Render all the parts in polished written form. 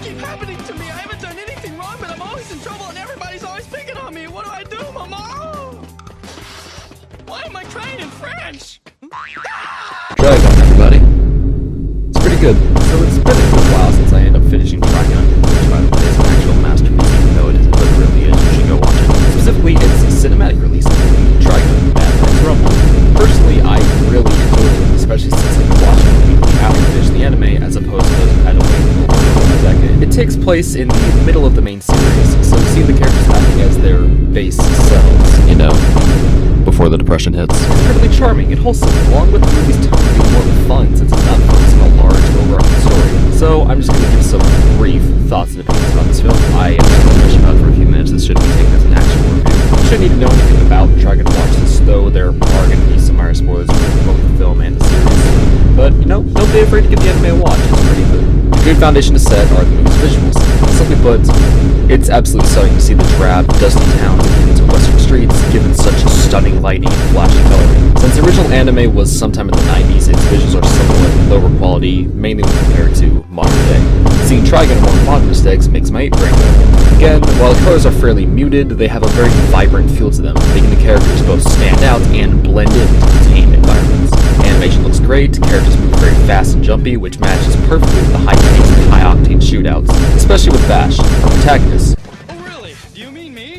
keep happening to me? I haven't done anything wrong, but I'm always in trouble and everybody's always picking on me. What do I do, Mama? Why am I crying in French? Trigun, everybody. It's pretty good. So it's been a good while since I ended up finishing Trigun, which by the way is an actual masterpiece, even though it isn't, but it really is. You should go watch it. Specifically, it's a cinematic release of Trigun, Mad Max Rumble. Personally, I really enjoyed it, especially since I could watch it weekly after I finished the anime, as opposed to those who had to wait over a decade. It takes place in the middle of the main series, so you see the characters acting as their base selves, you know, before the depression hits. It's incredibly charming and wholesome, along with the movie's tone being more fun since it's not focused on a large, overarching story. So I'm just going to give some brief thoughts and opinions about this film. I am going to push about for a few minutes. This shouldn't be taken as an actual review. You shouldn't need to know anything about Trigun to watch this, though there are going to be some minor spoilers for both the film and the series. But, you know, don't be afraid to give the anime a watch. It's pretty good. A good foundation to set are the movie's visuals. Simply put, it's absolutely stunning to see the drab, dusty towns into western streets, given such stunning lighting and flashy coloring. Since the original anime was sometime in the 90s, its visuals are somewhat lower quality, mainly when compared to modern day. Seeing Trigun in more modern aesthetics makes my brain go. Again, while the colors are fairly muted, they have a very vibrant feel to them, making the characters both stand out and blend into the tame environments. Animation looks great, characters move very fast and jumpy, which matches perfectly with the high-paced and high-octane shootouts, especially with Vash, our protagonist. Oh, really? Do you mean me?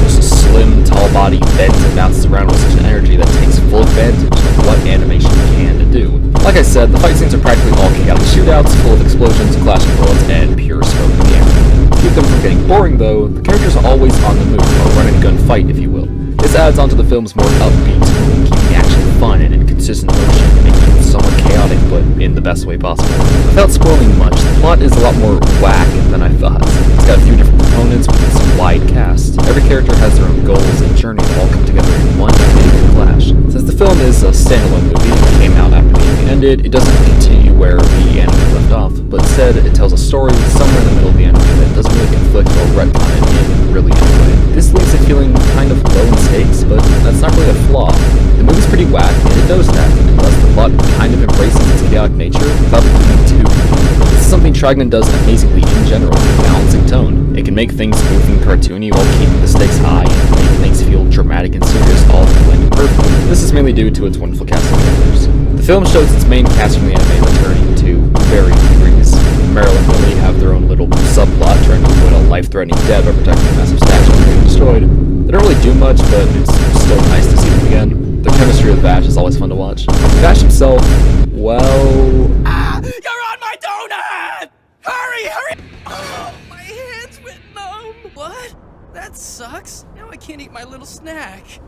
Just a slim, tall body bends and bounces around with such an energy that takes full advantage of what animation can do. Like I said, the fight scenes are practically all chaotic shootouts, full of explosions, clashing bullets, and pure smoke in the air. To keep them from getting boring though, the characters are always on the move, or running a gunfight if you will. This adds onto the film's more upbeat tone, keeping the action fun and in consistent motion, making it somewhat chaotic, but in the best way possible. Without spoiling much, the plot is a lot more whack than I thought. It's got a few different components with its wide cast. Every character has their own goals and journey that all come together in one big clash. Since the film is a standalone movie that came out after the anime ended, it doesn't continue where the anime left off, but instead it tells a story somewhere in the middle of the anime that doesn't really conflict or retcon it in really any way. This leaves it feeling kind of low in stakes, but that's not really a flaw. The movie's pretty whack, and it knows that, and thus the plot kind of embraces its chaotic nature without becoming too convenient. This is something Trigun does amazingly in general, balancing tone. It can make things goofy and cartoony while keeping the stakes high and making things feel dramatic and serious, all blending perfectly. This is mainly due to its wonderful cast of characters. The film shows its main cast from the anime returning to varying degrees. Meryl and Lily have their own little subplot trying to avoid a life-threatening death by protecting a massive statue from being destroyed. They don't really do much, but it's still nice to see them again. Their chemistry with Vash is always fun to watch. Vash himself, well... Ah! You're on my donut! Hurry, hurry! Oh, my hand's went numb. What? That sucks. Now I can't eat my little snack.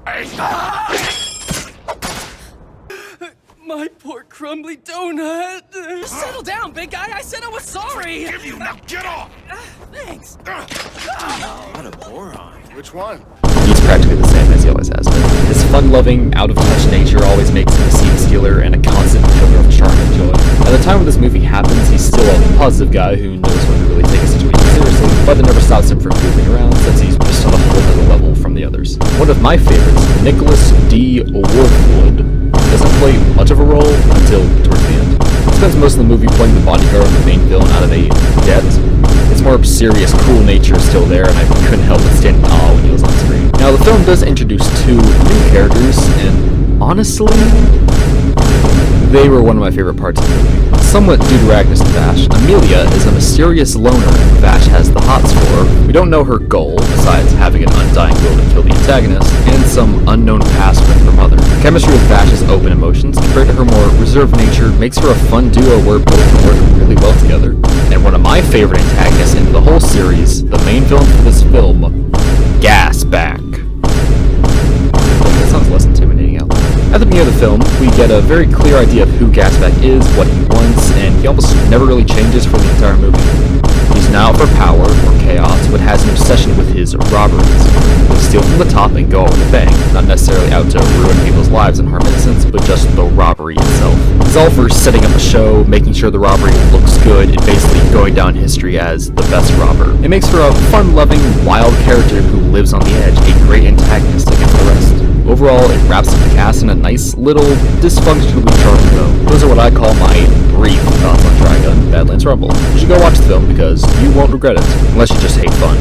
My poor crumbly donut. Settle down, big guy. I said I was sorry. Give you now, get off! Thanks. What a moron. Which one? He's practically the same as he always has been. His fun-loving, out-of-touch nature always makes him a scene stealer and a constant pillar of charm and joy. At the time when this movie happens, he's still a positive guy who knows when to really take a situation seriously, but it never stops him from goofing around since he's just on a whole other level from the others. One of my favorites, Nicholas D. Wolfwood, doesn't play much of a role until towards the end. He spends most of the movie playing the bodyguard of the main villain out of a debt. His more serious, cool nature is still there, and I couldn't help but stand in awe when he was on screen. Now, the film does introduce two new characters, and honestly, they were one of my favorite parts of the movie. Somewhat due to Agnes and Vash, Amelia is a mysterious loner Vash has the hots for. We don't know her goal, besides having an undying will to kill the antagonist, and some unknown past with her mother. Her chemistry with Vash's open emotions, compared to her more reserved nature, makes her a fun duo where both work really well together. And one of my favorite antagonists in the whole series, the main villain for this film, Gasback. That sounds less intimidating out loud. At the beginning of the film, we get a very clear idea of who Gasback is, what he wants, and he almost never really changes for the entire movie. He's not out for power or chaos, but has an obsession with his robberies. He'll steal from the top and go out with a bang, not necessarily out to ruin people's lives and harm innocents, but just the robbery itself. He's all for setting up a show, making sure the robbery looks good, and basically going down history as the best robber. It makes for a fun-loving, wild character who lives on the edge, a great antagonist against the rest. Overall, it wraps up the cast in a nice little dysfunctionally charming bow. Those are what I call my brief thoughts on Trigun: Badlands Rumble. You should go watch the film because you won't regret it, unless you just hate fun.